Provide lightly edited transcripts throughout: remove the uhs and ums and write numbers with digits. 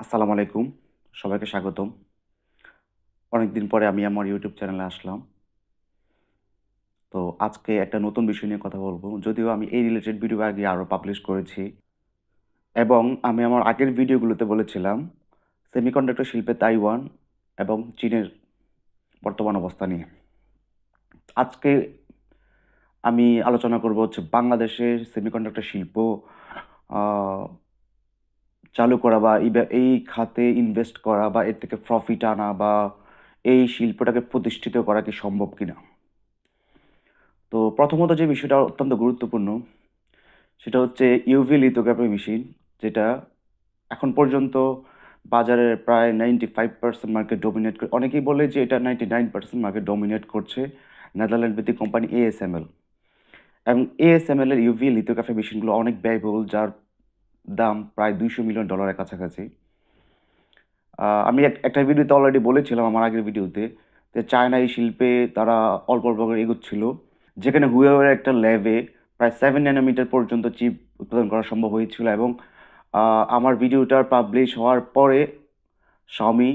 আসসালামু আলাইকুম। সবাইকে স্বাগতম। অনেকদিন পরে আমি আমার ইউটিউব চ্যানেলে আসলাম। তো আজকে একটা নতুন বিষয় নিয়ে কথা বলব। যদিও আমি এই রিলেটেড ভিডিও আগে আরও পাবলিশ করেছি এবং আমি আমার আগের ভিডিওগুলোতে বলেছিলাম সেমিকন্ডাক্টর শিল্পে তাইওয়ান এবং চীনের বর্তমান অবস্থা নিয়ে। আজকে আমি আলোচনা করব হচ্ছে বাংলাদেশের সেমিকন্ডাক্টর শিল্প আ চালু করা বা এই খাতে ইনভেস্ট করা বা এর থেকে প্রফিট আনা বা এই শিল্পটাকে প্রতিষ্ঠিত করা কি সম্ভব কিনা? তো প্রথমত যে বিষয়টা অত্যন্ত গুরুত্বপূর্ণ সেটা হচ্ছে ইউভি লিথোগ্রাফি মেশিন, যেটা এখন পর্যন্ত বাজারের প্রায় 95% মার্কেট ডমিনেট করে। অনেকেই বলে যে এটা 99% মার্কেট ডমিনেট করছে নেদারল্যান্ড ভিত্তিক কোম্পানি এএসএমএল। এবং এএসএমএল এর ইউভি লিথোগ্রাফি মেশিনগুলো অনেক ব্যয়বহুল, যার দাম প্রায় $200 মিলিয়ন কাছাকাছি। আমি একটা ভিডিওতে অলরেডি বলেছিলাম, আমার আগের ভিডিওতে, যে চায়না এই শিল্পে তারা অল্প অল্প করে এগোচ্ছিল, যেখানে হুয়াওয়ের একটা ল্যাবে প্রায় 7 ন্যানোমিটার পর্যন্ত চিপ উৎপাদন করা সম্ভব হয়েছিল। এবং আমার ভিডিওটার পাবলিশ হওয়ার পরে শাওমি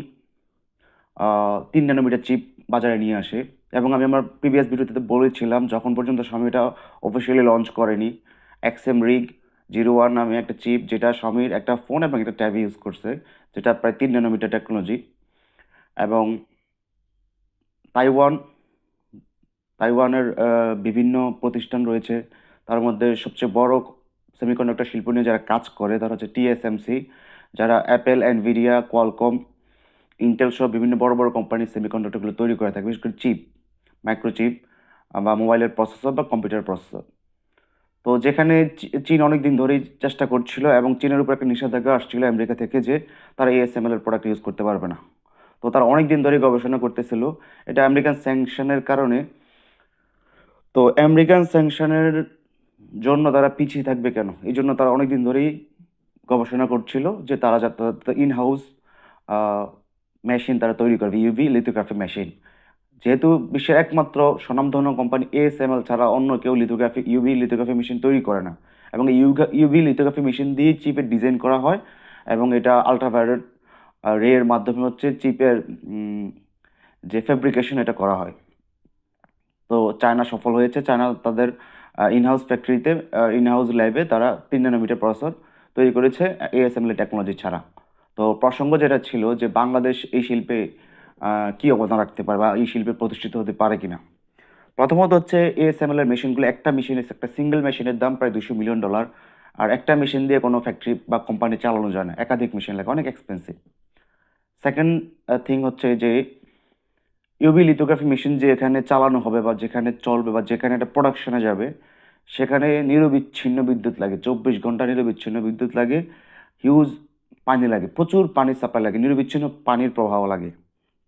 3 ন্যানোমিটার চিপ বাজারে নিয়ে আসে। এবং আমি আমার প্রিভিয়াস ভিডিওতে বলেছিলাম, যখন পর্যন্ত শাওমিটা অফিসিয়ালি লঞ্চ করেনি, এক্সএম রিগ 01 নামে একটা চিপ, যেটা শাওমির একটা ফোন এবং একটা ট্যাবে ইউজ করছে, যেটা প্রায় 3 ন্যানোমিটার টেকনোলজি। এবং তাইওয়ান তাইওয়ানের বিভিন্ন প্রতিষ্ঠান রয়েছে। তার মধ্যে সবচেয়ে বড় সেমিকন্ডাক্টর শিল্প নিয়ে যারা কাজ করে তারা হচ্ছে টিএসএমসি, যারা অ্যাপেল, এনভিডিয়া, কোয়ালকম, ইন্টেল সহ বিভিন্ন বড় বড় কোম্পানির সেমিকন্ডাক্টরগুলো তৈরি করে থাকে, বিশেষ করে চিপ, মাইক্রোচিপ বা মোবাইলের প্রসেসর বা কম্পিউটার প্রসেসর। তো যেখানে চীন অনেক দিন ধরেই চেষ্টা করছিল এবং চীনের উপর একটা নিষেধাজ্ঞা আসছিল আমেরিকা থেকে, যে তারা এএসএমএল এর প্রোডাক্ট ইউজ করতে পারবে না। তো তারা অনেক দিন ধরেই গবেষণা করতেছিল। এটা আমেরিকান স্যাংশনের কারণে। তো আমেরিকান স্যাংশনের জন্য তারা পিছিয়ে থাকবে কেন, এই জন্য তারা অনেক দিন ধরেই গবেষণা করছিল যে তারা যাতে ইন হাউস মেশিন তারা তৈরি করবে, ইউভি লিথোগ্রাফি মেশিন। যেহেতু বিশ্বের একমাত্র স্বনামধন্য কোম্পানি এএসএমএল ছাড়া অন্য কেউ ইউভি লিথোগ্রাফি মেশিন তৈরি করে না। এবং এই ইউভি লিথোগ্রাফি মেশিন দিয়ে চিপের ডিজাইন করা হয় এবং এটা আলট্রাভায়োলেট রে এর মাধ্যমে হচ্ছে চিপের যে ফেব্রিকেশন এটা করা হয়। তো চায়না সফল হয়েছে। চায়না তাদের ইনহাউস ফ্যাক্টরিতে, ইনহাউস ল্যাবে তারা 3 ন্যানোমিটার প্রসেসর তৈরি করেছে এএসএমএল টেকনোলজি ছাড়া। তো প্রসঙ্গ যেটা ছিল যে বাংলাদেশ এই শিল্পে কি অবদান রাখতে পারে বা এই শিল্পে প্রতিষ্ঠিত হতে পারে কিনা। প্রথমত হচ্ছে এএসএমএল এর মেশিনগুলো, একটা সিঙ্গেল মেশিনের দাম প্রায় $200 মিলিয়ন। আর একটা মেশিন দিয়ে কোনো ফ্যাক্টরি বা কোম্পানি চালানো যায় না, একাধিক মেশিন লাগে, অনেক এক্সপেন্সিভ। সেকেন্ড থিং হচ্ছে যে ইউভি লিথোগ্রাফি মেশিন যে এখানে চালানো হবে বা যেখানে চলবে বা যেখানে এটা প্রোডাকশনে যাবে, সেখানে নিরবিচ্ছিন্ন বিদ্যুৎ লাগে, 24 ঘন্টা নিরবিচ্ছিন্ন বিদ্যুৎ লাগে, হিউজ পানি লাগে, প্রচুর পানির সাপ্লাই লাগে, নিরবিচ্ছিন্ন পানির প্রবাহ লাগে,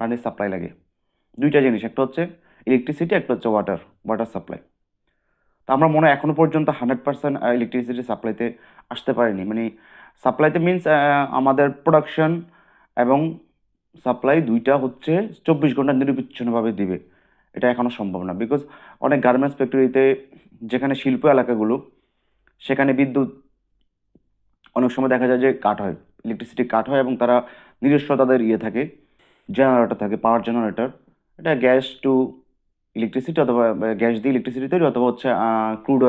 পানির সাপ্লাই লাগে। দুইটা জিনিস, একটা হচ্ছে ইলেকট্রিসিটি, একটা হচ্ছে ওয়াটার সাপ্লাই। তো আমরা মনে হয় এখনো পর্যন্ত 100% ইলেকট্রিসিটি সাপ্লাইতে আসতে পারিনি। মানে সাপ্লাইতে মিনস আমাদের প্রোডাকশন এবং সাপ্লাই দুইটা হচ্ছে 24 ঘন্টা নিরবিচ্ছিন্নভাবে দিবে, এটা এখনো সম্ভব না। বিকজ অনেক গার্মেন্টস ফ্যাক্টরিতে, যেখানে শিল্প এলাকাগুলো, সেখানে বিদ্যুৎ অনেক সময় দেখা যায় যে কাট হয়, ইলেকট্রিসিটি কাট হয় এবং তারা নিজস্ব তাদের থাকে, জেনারেটর থাকে, পাওয়ার জেনারেটর। এটা গ্যাস টু ইলেকট্রিসিটি অথবা গ্যাস দিয়ে ইলেকট্রিসিটি তৈরি, অথবা হচ্ছে ক্রুড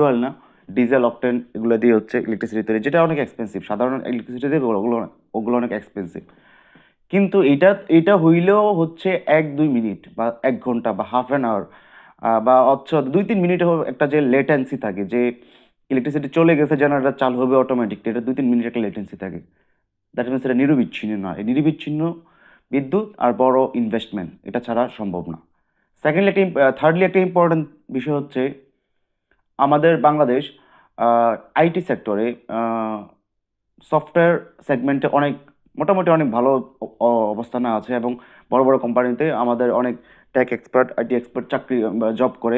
অয়েল না, ডিজেল, অকটেন, এগুলো দিয়ে হচ্ছে ইলেকট্রিসিটি তৈরি, যেটা অনেক এক্সপেন্সিভ। সাধারণ ইলেকট্রিসিটি দিয়ে ওগুলো অনেক এক্সপেন্সিভ। কিন্তু এটা এটা হইলেও হচ্ছে 1-2 মিনিট বা 1 ঘন্টা বা হাফ অ্যান আওয়ার বা হচ্ছে 2-3 মিনিট একটা যে লেটেন্সি থাকে, যে ইলেকট্রিসিটি চলে গেছে, জেনারেটর চালু হবে অটোমেটিক, এটা 2-3 মিনিট একটা লেটেন্সি থাকে। দ্যাট মিনস এটা নিরবিচ্ছিন্ন না, এই নিরবিচ্ছিন্ন বিদ্যুৎ আর বড় ইনভেস্টমেন্ট এটা ছাড়া সম্ভব না। থার্ডলি একটা ইম্পর্টেন্ট বিষয় হচ্ছে আমাদের বাংলাদেশ আইটি সেক্টরে, সফটওয়্যার সেগমেন্টে মোটামুটি অনেক ভালো অবস্থানে আছে এবং বড় বড় কোম্পানিতে আমাদের অনেক টেক এক্সপার্ট, আইটি এক্সপার্ট চাকরি বা জব করে।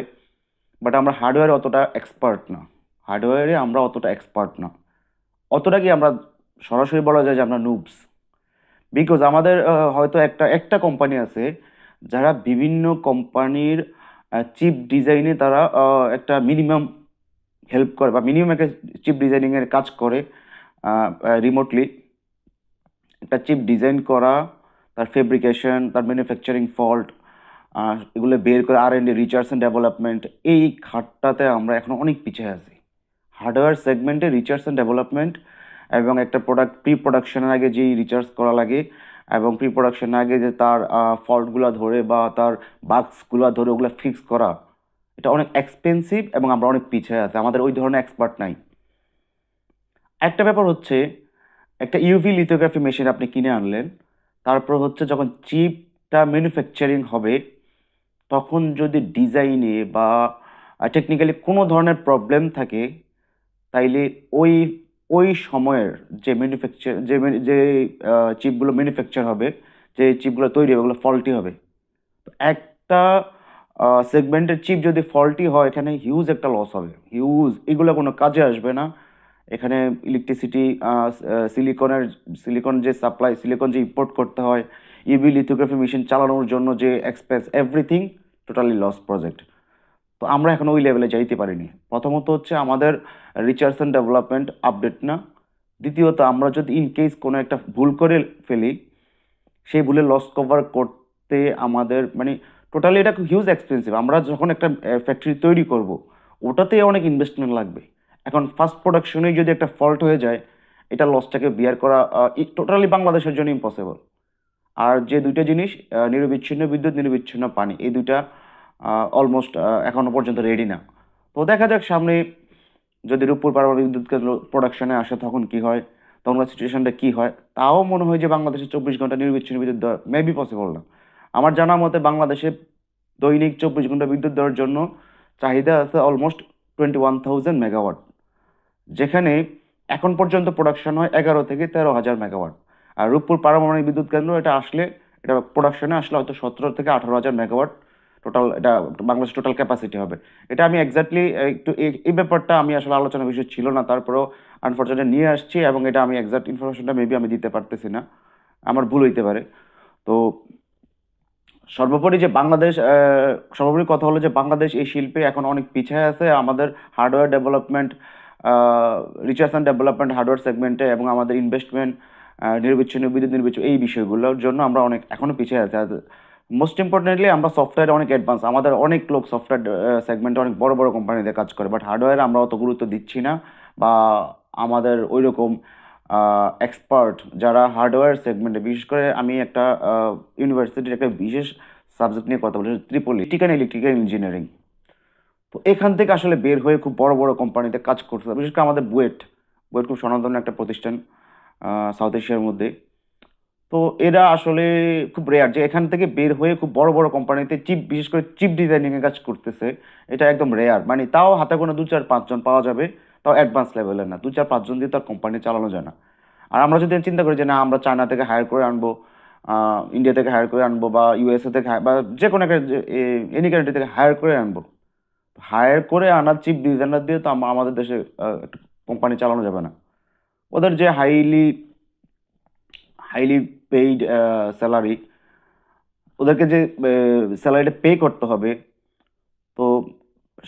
বাট আমরা হার্ডওয়্যারে অতটা এক্সপার্ট না, হার্ডওয়্যারে আমরা অতটা এক্সপার্ট না। অতটা কি আমরা সরাসরি বলা যায় যে আমরা নুবস। বিকজ আমাদের হয়তো একটা একটা কোম্পানি আছে যারা বিভিন্ন কোম্পানির চিপ ডিজাইনে তারা একটা মিনিমাম হেল্প করে বা মিনিমাম একটা চিপ ডিজাইনিংয়ের কাজ করে রিমোটলি। একটা চিপ ডিজাইন করা, তার ফেব্রিকেশন, তার ম্যানুফ্যাকচারিং ফল্ট, এগুলো বের করে R&D, রিসার্চ অ্যান্ড ডেভেলপমেন্ট, এই খাতটাতে আমরা এখন অনেক পিছিয়ে আছি। হার্ডওয়্যার সেগমেন্টে রিসার্চ অ্যান্ড ডেভেলপমেন্ট এবং একটা প্রোডাক্ট প্রি প্রোডাকশনের আগে যেই রিসার্চ করা লাগে এবং প্রি প্রোডাকশনের আগে যে তার ফল্টগুলো ধরে বা তার বাগসগুলো ধরে ওগুলো ফিক্স করা, এটা অনেক এক্সপেন্সিভ এবং আমরা অনেক পিছিয়ে আছি, আমাদের ওই ধরনের এক্সপার্ট নাই। একটা ব্যাপার হচ্ছে, একটা ইউভি লিথোগ্রাফি মেশিন আপনি কিনে আনলেন, তারপর হচ্ছে যখন চিপটা ম্যানুফ্যাকচারিং হবে তখন যদি ডিজাইনে বা টেকনিক্যালি কোনো ধরনের প্রবলেম থাকে, তাইলে ওই ওই সময়ের যে ম্যানুফ্যাকচার যে চিপগুলো ম্যানুফ্যাকচার হবে, যে চিপগুলো তৈরি হবে ওগুলো ফল্টি হবে। তো একটা সেগমেন্টের চিপ যদি ফল্টি হয়, এখানে হিউজ একটা লস হবে, হিউজ, এগুলো কোনো কাজে আসবে না। এখানে ইলেকট্রিসিটি, সিলিকন যে সাপ্লাই, সিলিকন যে ইম্পোর্ট করতে হয়, ইউভি লিথোগ্রাফি মেশিন চালানোর জন্য যে expense, everything totally loss project. তো আমরা এখন ওই লেভেলে যাইতে পারিনি। প্রথমত হচ্ছে আমাদের রিসার্চ অ্যান্ড ডেভেলপমেন্ট আপডেট না। দ্বিতীয়ত আমরা যদি ইন কেস কোনো একটা ভুল করে ফেলি, সেই ভুলের লস কভার করতে আমাদের মানে টোটালি এটা হিউজ এক্সপেন্সিভ। আমরা যখন একটা ফ্যাক্টরি তৈরি করব, ওটাতে অনেক ইনভেস্টমেন্ট লাগবে। এখন ফার্স্ট প্রোডাকশনেই যদি একটা ফল্ট হয়ে যায়, এটা লসটাকে বিয়ার করা টোটালি বাংলাদেশের জন্য ইম্পসিবল। আর যে দুইটা জিনিস, নিরবিচ্ছিন্ন বিদ্যুৎ, নিরবিচ্ছিন্ন পানি, এই দুইটা অলমোস্ট এখনো পর্যন্ত রেডি না। তো দেখা যাক সামনে যদি রূপপুর পারমাণবিক বিদ্যুৎ কেন্দ্র প্রোডাকশনে আসে তখন কি হয়, তখন সিচুয়েশনটা কি হয়। তাও মনে হয় যে বাংলাদেশে 24 ঘন্টা নিরবিচ্ছিন্ন বিদ্যুৎ দেওয়া মেবি পসিবল না। আমার জানা মতে বাংলাদেশে দৈনিক 24 ঘন্টা বিদ্যুৎ দেওয়ার জন্য চাহিদা আছে অলমোস্ট 21,000 মেগাওয়াট, যেখানে এখন পর্যন্ত প্রোডাকশন হয় 11 থেকে 13 হাজার মেগাওয়াট। আর রূপপুর পারমাণবিক বিদ্যুৎ কেন্দ্র এটা আসলে, এটা প্রোডাকশনে আসলে হয়তো 17 থেকে 18 হাজার মেগাওয়াট টোটাল, এটা বাংলাদেশের টোটাল ক্যাপাসিটি হবে। এটা আমি এক্স্যাক্টলি একটু এই ব্যাপারটা আমি আসলে আলোচনার বিষয় ছিল না, তারপরেও আনফর্চুনেটলি নিয়ে আসছি এবং এটা আমি এক্সাক্ট ইনফরমেশনটা মেবি আমি দিতে পারতেছি না, আমার ভুল হইতে পারে। তো সর্বোপরি যে বাংলাদেশ, সর্বোপরি কথা হলো যে বাংলাদেশ এই শিল্পে এখন অনেক পিছিয়ে আছে। আমাদের hardware development, research and development hardware সেগমেন্টে এবং আমাদের ইনভেস্টমেন্ট, নিরবিচ্ছিন্ন বিদ্যুৎ, নিরবিচ্ছিন্ন এই বিষয়গুলোর জন্য আমরা অনেক এখনও পিছিয়ে আছি। আর মোস্ট ইম্পর্টেন্টলি আমরা সফটওয়্যারে অনেক অ্যাডভান্স, আমাদের অনেক লোক সফটওয়্যার সেগমেন্টে অনেক বড় বড় কোম্পানিতে কাজ করে, বাট হার্ডওয়্যারে আমরা অত গুরুত্ব দিচ্ছি না, বা আমাদের ওই রকম এক্সপার্ট যারা হার্ডওয়্যার সেগমেন্টে, বিশেষ করে আমি একটা ইউনিভার্সিটির একটা বিশেষ সাবজেক্ট নিয়ে কথা বলি, ইলেকট্রিক্যাল ইঞ্জিনিয়ারিং। তো এখান থেকে আসলে বের হয়ে খুব বড় বড় কোম্পানিতে কাজ করতে হবে, বিশেষ করে আমাদের বুয়েট, বুয়েট খুব স্বনামধন্য একটা প্রতিষ্ঠান সাউথ এশিয়ার মধ্যে। তো এরা আসলে খুব রেয়ার যে এখান থেকে বের হয়ে খুব বড় বড় কোম্পানিতে চিপ, বিশেষ করে চিপ ডিজাইনিংয়ে কাজ করতেছে, এটা একদম রেয়ার। মানে তাও হাতে কোনো 2, 4, 5 জন পাওয়া যাবে, তাও অ্যাডভান্স লেভেলের না, 2, 4, 5 জন দিয়ে তার কোম্পানি চালানো যায় না। আর আমরা যদি চিন্তা করি যে না আমরা চায়না থেকে হায়ার করে আনবো, ইন্ডিয়া থেকে হায়ার করে আনবো, বা ইউএসএ থেকে বা যে কোনো একটা এনি কান্ট্রি থেকে হায়ার করে আনবো, হায়ার করে আনার চিপ ডিজাইনার দিয়ে তো আমাদের দেশে কোম্পানি চালানো যাবে না। ওদের যে হাইলি হাইলি পেইড স্যালারি, ওদেরকে যে স্যালারিটা পে করতে হবে, তো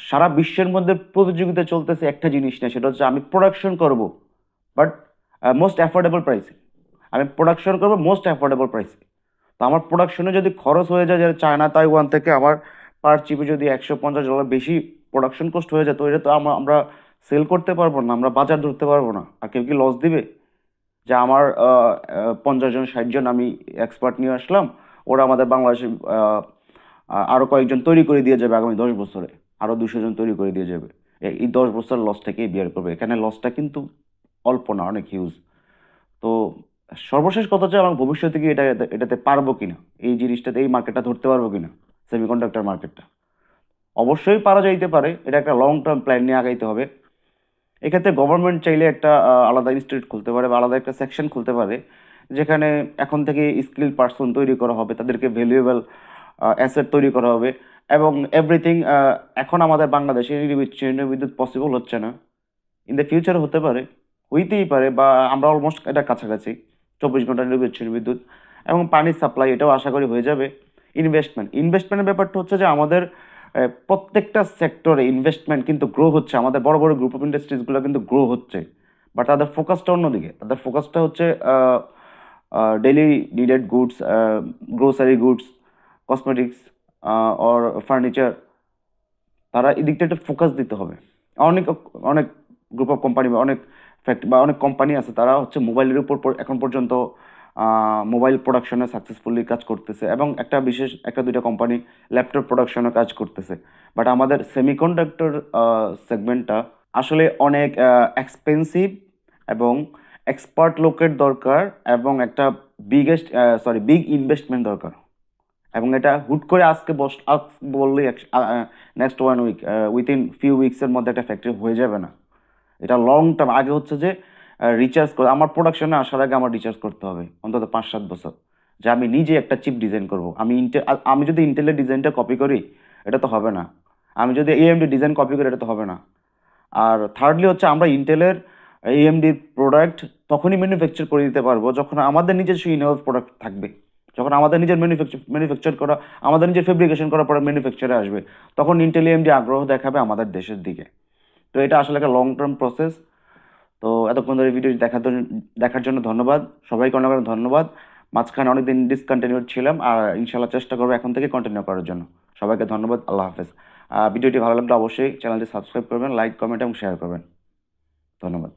সারা বিশ্বের মধ্যে প্রতিযোগিতা চলতেছে একটা জিনিস নিয়ে, সেটা হচ্ছে আমি প্রোডাকশন করব বাট মোস্ট অ্যাফোর্ডেবল প্রাইসে, আমি প্রোডাকশন করবো মোস্ট অ্যাফোর্ডেবল প্রাইসে। তো আমার প্রোডাকশনে যদি খরচ হয়ে যায়, যে চায়না তাইওয়ান থেকে আমার পার চিপে যদি $150 বেশি প্রোডাকশন কস্ট হয়ে যায়, তো এটা তো আমরা সেল করতে পারবো না, আমরা বাজার ধরতে পারবো না। আর কেউ কি লস দিবে? যে আমার 50 জন 60 জন আমি এক্সপার্ট নিয়ে আসলাম, ওরা আমাদের বাংলাদেশে আরও কয়েকজন তৈরি করে দিয়ে যাবে, আগামী 10 বছরে আরও 200 জন তৈরি করে দিয়ে যাবে, এই 10 বছর লসটাকেই বিয়ার করবে। এখানে লসটা কিন্তু অল্প না, অনেক হিউজ। তো সর্বশেষ কথা হচ্ছে আমার ভবিষ্যতে কি এটাতে পারবো কিনা, এই জিনিসটাতে এই মার্কেটটা ধরতে পারবো কিনা, সেমিকন্ডাক্টর মার্কেটটা। অবশ্যই পারা যাইতে পারে, এটা একটা লং টার্ম প্ল্যান নিয়ে আগাইতে হবে। এক্ষেত্রে গভর্নমেন্ট চাইলে একটা আলাদা ইনস্টিটিউট খুলতে পারে বা আলাদা একটা সেকশন খুলতে পারে, যেখানে এখন থেকে স্কিল পার্সন তৈরি করা হবে, তাদেরকে ভ্যালুয়েবল অ্যাসেট তৈরি করা হবে এবং এভরিথিং। এখন আমাদের বাংলাদেশে নিরবিচ্ছিন্ন বিদ্যুৎ পসিবল হচ্ছে না, ইন দ্য ফিউচার হতে পারে, হইতেই পারে, বা আমরা অলমোস্ট এটা কাছাকাছি 24 ঘন্টা নিরবিচ্ছিন্ন বিদ্যুৎ এবং পানির সাপ্লাই, এটাও আশা করি হয়ে যাবে। ইনভেস্টমেন্টের ব্যাপারটা হচ্ছে যে আমাদের প্রত্যেকটা সেক্টরে ইনভেস্টমেন্ট কিন্তু গ্রো হচ্ছে, আমাদের বড় বড় গ্রুপ অফ ইন্ডাস্ট্রিজগুলো কিন্তু গ্রো হচ্ছে, বাট তাদের ফোকাসটা অন্যদিকে, তাদের ফোকাসটা হচ্ছে daily needed goods, grocery goods, cosmetics, or furniture, তারা এদিকটা একটু ফোকাস দিতে হবে। অনেক অনেক গ্রুপ অফ কোম্পানি বা অনেক ফ্যাক্টরি বা অনেক কোম্পানি আছে, তারা হচ্ছে মোবাইলের উপর এখন পর্যন্ত মোবাইল প্রোডাকশনে সাকসেসফুলি কাজ করতেছে, এবং একটা দুইটা কোম্পানি ল্যাপটপ প্রোডাকশনে কাজ করতেছে। বাট আমাদের সেমিকন্ডাক্টর সেগমেন্টটা আসলে অনেক এক্সপেন্সিভ এবং এক্সপার্ট লোকের দরকার, এবং একটা বিগ ইনভেস্টমেন্ট দরকার। এবং এটা হুট করে আজকে বললেই নেক্সট 1 উইক, উইথিন ফিউ উইকসের মধ্যে একটা ফ্যাক্টরি হয়ে যাবে না। এটা লং টার্ম। আগে হচ্ছে যে রিচার্জ করে, আমার প্রোডাকশনে আসার আগে আমার রিচার্জ করতে হবে অন্তত 5-7 বছর, যে আমি নিজে একটা চিপ ডিজাইন করব। আমি যদি ইন্টেলের ডিজাইনটা কপি করি, এটা তো হবে না। আমি যদি এএমডি ডিজাইন কপি করি, এটা তো হবে না। আর থার্ডলি হচ্ছে আমরা ইন্টেলের এএমডির প্রোডাক্ট তখনই ম্যানুফ্যাকচার করে দিতে পারবো যখন আমাদের নিজস্ব ইনহাউস প্রোডাক্ট থাকবে, যখন আমাদের নিজের ম্যানুফ্যাকচার করা, আমাদের নিজের ফেব্রিকেশন করার পরে ম্যানুফ্যাকচারে আসবে, তখন ইন্টেল এএমডি আগ্রহ দেখাবে আমাদের দেশের দিকে। তো এটা আসলে একটা লং টার্ম প্রসেস। তো এতক্ষণ ধরে ভিডিওটি দেখার জন্য ধন্যবাদ সবাইকে, অনেক অনেক ধন্যবাদ। মাঝখানে অনেকদিন ডিসকন্টিনিউড ছিলাম, আর ইনশাল্লাহ চেষ্টা করবো এখন থেকে কন্টিনিউ করার জন্য। সবাইকে ধন্যবাদ, আল্লাহ হাফেজ। ভিডিওটি ভালো লাগলে অবশ্যই চ্যানেলটি সাবস্ক্রাইব করবেন, লাইক, কমেন্ট এবং শেয়ার করবেন। ধন্যবাদ।